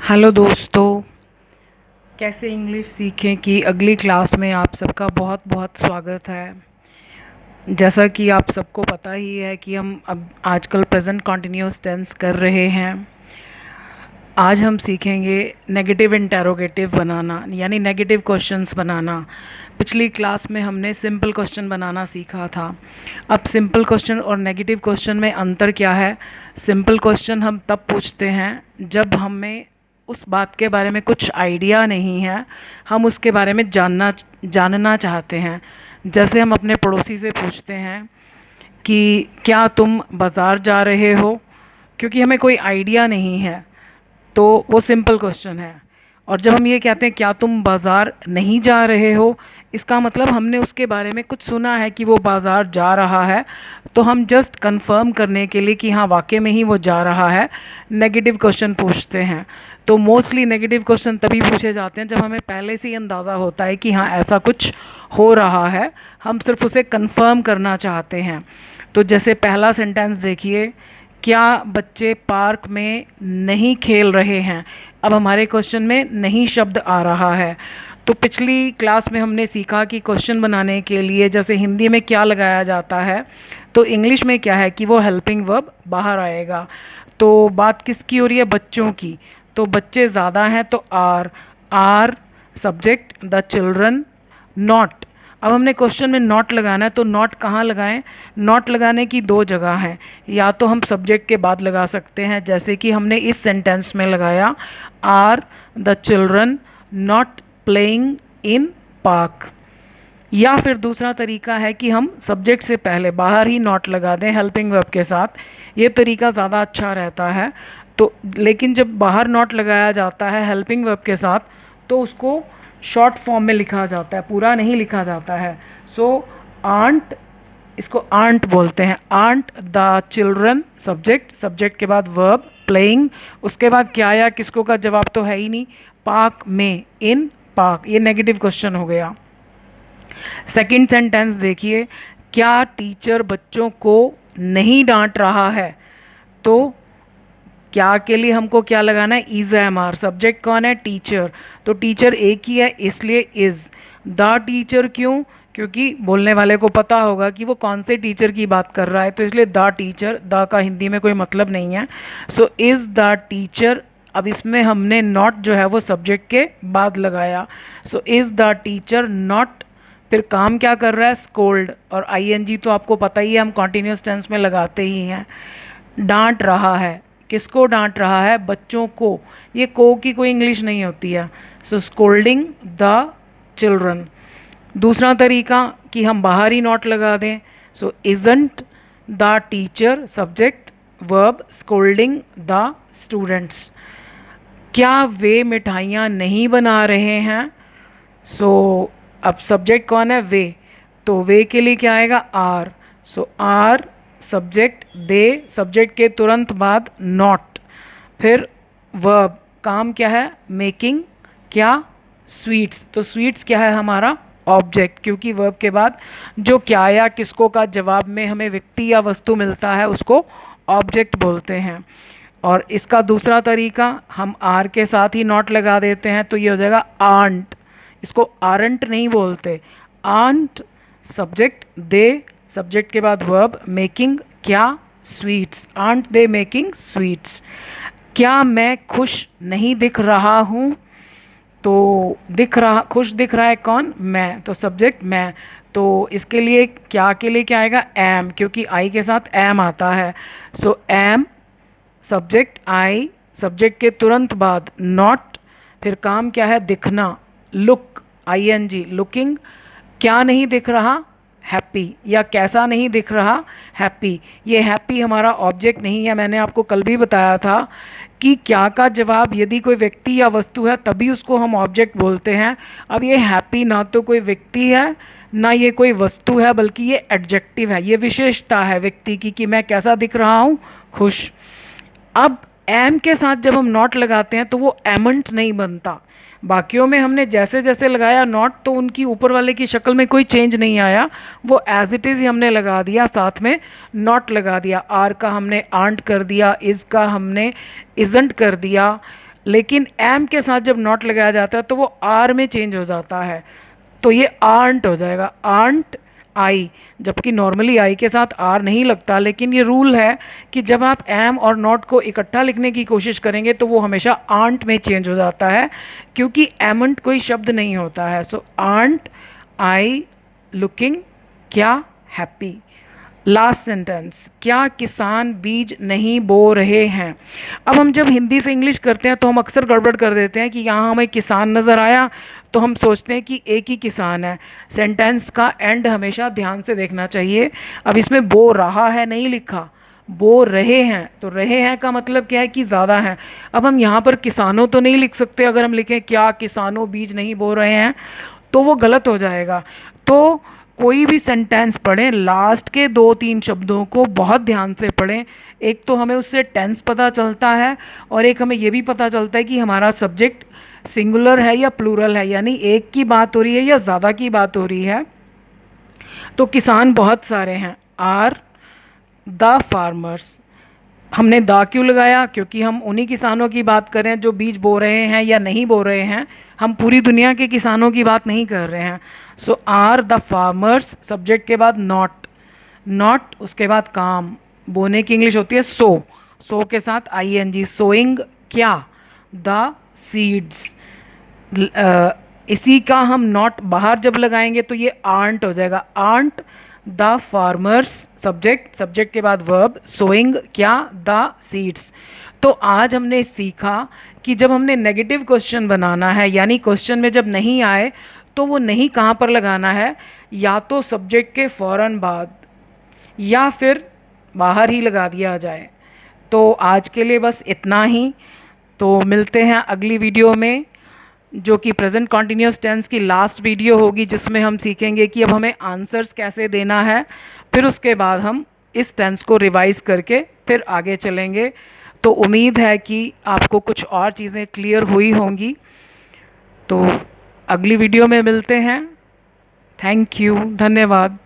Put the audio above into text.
Hello दोस्तों, कैसे English सीखें की अगली क्लास में आप सबका बहुत बहुत स्वागत है। जैसा कि आप सबको पता ही है कि हम अब आजकल प्रेजेंट कॉन्टिन्यूस टेंस कर रहे हैं। आज हम सीखेंगे नेगेटिव इंटेरोगेटिव बनाना, यानी नेगेटिव क्वेश्चंस बनाना। पिछली क्लास में हमने सिंपल क्वेश्चन बनाना सीखा था। अब सिंपल क्वेश्चन और नेगेटिव क्वेश्चन में अंतर क्या है? सिंपल क्वेश्चन हम तब पूछते हैं जब हमें उस बात के बारे में कुछ आइडिया नहीं है, हम उसके बारे में जानना चाहते हैं। जैसे हम अपने पड़ोसी से पूछते हैं कि क्या तुम बाज़ार जा रहे हो, क्योंकि हमें कोई आइडिया नहीं है, तो वो सिंपल क्वेश्चन है। और जब हम ये कहते हैं क्या तुम बाज़ार नहीं जा रहे हो, इसका मतलब हमने उसके बारे में कुछ सुना है कि वो बाज़ार जा रहा है, तो हम जस्ट कंफर्म करने के लिए कि हाँ वाकई में ही वो जा रहा है, नेगेटिव क्वेश्चन पूछते हैं। तो मोस्टली नेगेटिव क्वेश्चन तभी पूछे जाते हैं जब हमें पहले से ही अंदाज़ा होता है कि हाँ ऐसा कुछ हो रहा है, हम सिर्फ उसे कंफर्म करना चाहते हैं। तो जैसे पहला सेंटेंस देखिए, क्या बच्चे पार्क में नहीं खेल रहे हैं। अब हमारे क्वेश्चन में नहीं शब्द आ रहा है। तो पिछली क्लास में हमने सीखा कि क्वेश्चन बनाने के लिए जैसे हिंदी में क्या लगाया जाता है, तो इंग्लिश में क्या है कि वो हेल्पिंग वर्ब बाहर आएगा। तो बात किसकी हो रही है? बच्चों की। तो बच्चे ज़्यादा हैं तो are subject, the children, not. अब हमने क्वेश्चन में नॉट लगाना है, तो नॉट कहाँ लगाएं? नॉट लगाने की दो जगह हैं। या तो हम सब्जेक्ट के बाद लगा सकते हैं, जैसे कि हमने इस सेंटेंस में लगाया, are the children not playing in park. या फिर दूसरा तरीका है कि हम सब्जेक्ट से पहले बाहर ही नॉट लगा दें हेल्पिंग वर्ब के साथ। ये तरीका ज़्यादा अच्छा रहता है। तो लेकिन जब बाहर नॉट लगाया जाता है हेल्पिंग वर्ब के साथ, तो उसको शॉर्ट फॉर्म में लिखा जाता है, पूरा नहीं लिखा जाता है। सो आंट, इसको आंट बोलते हैं। Aren't the children subject, subject के बाद वर्ब प्लेइंग, उसके बाद क्या या किसको का जवाब तो है ही नहीं, पार्क में, इन पार्क। ये नेगेटिव क्वेश्चन हो गया। सेकंड सेंटेंस देखिए, क्या टीचर बच्चों को नहीं डांट रहा है। तो क्या के लिए हमको क्या लगाना है? Is M R. सब्जेक्ट कौन है? टीचर। तो टीचर एक ही है, इसलिए इज। द टीचर क्यों? क्योंकि बोलने वाले को पता होगा कि वो कौन से टीचर की बात कर रहा है, तो इसलिए द टीचर। द का हिंदी में कोई मतलब नहीं है। So is the teacher. अब इसमें हमने नॉट जो है वो सब्जेक्ट के बाद लगाया। So is the teacher not, फिर काम क्या कर रहा है? स्कोल्ड। और आईएनजी तो आपको पता ही है, हम कॉन्टिन्यूस टेंस में लगाते ही हैं। डांट रहा है, किसको डांट रहा है? बच्चों को। ये को की कोई इंग्लिश नहीं होती है। सो स्कोल्डिंग द चिल्ड्रन। दूसरा तरीका कि हम बाहर ही नॉट लगा दें। सो isn't the teacher subject verb scolding the students. क्या वे मिठाइयाँ नहीं बना रहे हैं? सो अब सब्जेक्ट कौन है? वे। तो वे के लिए क्या आएगा? Are. So are subject, they subject के तुरंत बाद नॉट, फिर वर्ब, काम क्या है? मेकिंग, क्या? स्वीट्स। तो स्वीट्स क्या है हमारा? ऑब्जेक्ट, क्योंकि वर्ब के बाद जो क्या या किसको का जवाब में हमें व्यक्ति या वस्तु मिलता है उसको ऑब्जेक्ट बोलते हैं। और इसका दूसरा तरीका, हम आर के साथ ही नॉट लगा देते हैं, तो ये हो जाएगा आंट। इसको आरंट नहीं बोलते, आंट सब्जेक्ट, दे सब्जेक्ट के बाद वर्ब, मेकिंग, क्या? Sweets. Aren't they making sweets. क्या मैं खुश नहीं दिख रहा हूँ? तो दिख रहा, खुश दिख रहा है कौन? मैं। तो सब्जेक्ट मैं। तो इसके लिए क्या के लिए क्या आएगा? एम, क्योंकि आई के साथ एम आता है। So am subject, I subject के तुरंत बाद नॉट, फिर काम क्या है? दिखना, look, I N G, looking. क्या नहीं दिख रहा? हैप्पी। या कैसा नहीं दिख रहा? हैप्पी। ये हैप्पी हमारा ऑब्जेक्ट नहीं है। मैंने आपको कल भी बताया था कि क्या का जवाब यदि कोई व्यक्ति या वस्तु है तभी उसको हम ऑब्जेक्ट बोलते हैं। अब ये हैप्पी ना तो कोई व्यक्ति है ना ये कोई वस्तु है, बल्कि ये एडजेक्टिव है, ये विशेषता है व्यक्ति की कि मैं कैसा दिख रहा हूँ? खुश। अब एम के साथ जब हम नॉट लगाते हैं तो वो एमंट नहीं बनता। बाकियों में हमने जैसे जैसे लगाया नॉट, तो उनकी ऊपर वाले की शक्ल में कोई चेंज नहीं आया, वो एज इट इज़ ही हमने लगा दिया, साथ में नॉट लगा दिया। आर का हमने आंट कर दिया, इज़ का हमने इजंट कर दिया, लेकिन एम के साथ जब नॉट लगाया जाता है तो वो आर में चेंज हो जाता है, तो ये आंट हो जाएगा, आंट आई। जबकि नॉर्मली आई के साथ आर नहीं लगता, लेकिन ये रूल है कि जब आप एम और नॉट को इकट्ठा लिखने की कोशिश करेंगे तो वो हमेशा आंट में चेंज हो जाता है, क्योंकि एमंट कोई शब्द नहीं होता है। सो आंट आई लुकिंग क्या हैप्पी। लास्ट सेंटेंस, क्या किसान बीज नहीं बो रहे हैं। अब हम जब हिंदी से इंग्लिश करते हैं तो हम अक्सर गड़बड़ कर देते हैं कि यहाँ हमें किसान नज़र आया तो हम सोचते हैं कि एक ही किसान है। सेंटेंस का एंड हमेशा ध्यान से देखना चाहिए। अब इसमें बो रहा है नहीं लिखा, बो रहे हैं, तो रहे हैं का मतलब क्या है कि ज़्यादा हैं। अब हम यहाँ पर किसानों तो नहीं लिख सकते, अगर हम लिखें क्या किसानों बीज नहीं बो रहे हैं तो वो गलत हो जाएगा। तो कोई भी सेंटेंस पढ़ें, लास्ट के 2-3 शब्दों को बहुत ध्यान से पढ़ें। एक तो हमें उससे टेंस पता चलता है और एक हमें ये भी पता चलता है कि हमारा सब्जेक्ट सिंगुलर है या प्लूरल है, यानी एक की बात हो रही है या ज़्यादा की बात हो रही है। तो किसान बहुत सारे हैं, आर द फार्मर्स। हमने दा क्यों लगाया, क्योंकि हम उन्हीं किसानों की बात कर रहे हैं जो बीज बो रहे हैं या नहीं बो रहे हैं, हम पूरी दुनिया के किसानों की बात नहीं कर रहे हैं। सो आर द फार्मर्स, सब्जेक्ट के बाद नॉट, नॉट उसके बाद काम, बोने की इंग्लिश होती है सो, सो के साथ आई एन जी, सोइंग क्या, द सीड्स। इसी का हम नॉट बाहर जब लगाएंगे तो ये आंट हो जाएगा, aren't the farmers, subject, subject के बाद वर्ब, सोइंग क्या, द सीड्स। तो आज हमने सीखा कि जब हमने नेगेटिव क्वेश्चन बनाना है, यानी क्वेश्चन में जब नहीं आए तो वो नहीं कहाँ पर लगाना है, या तो सब्जेक्ट के फ़ौरन बाद या फिर बाहर ही लगा दिया जाए। तो आज के लिए बस इतना ही। तो मिलते हैं अगली वीडियो में, जो कि प्रेजेंट कॉन्टिन्यूस टेंस की लास्ट वीडियो होगी, जिसमें हम सीखेंगे कि अब हमें आंसर्स कैसे देना है। फिर उसके बाद हम इस टेंस को रिवाइज करके फिर आगे चलेंगे। तो उम्मीद है कि आपको कुछ और चीज़ें क्लियर हुई होंगी। तो अगली वीडियो में मिलते हैं। थैंक यू, धन्यवाद।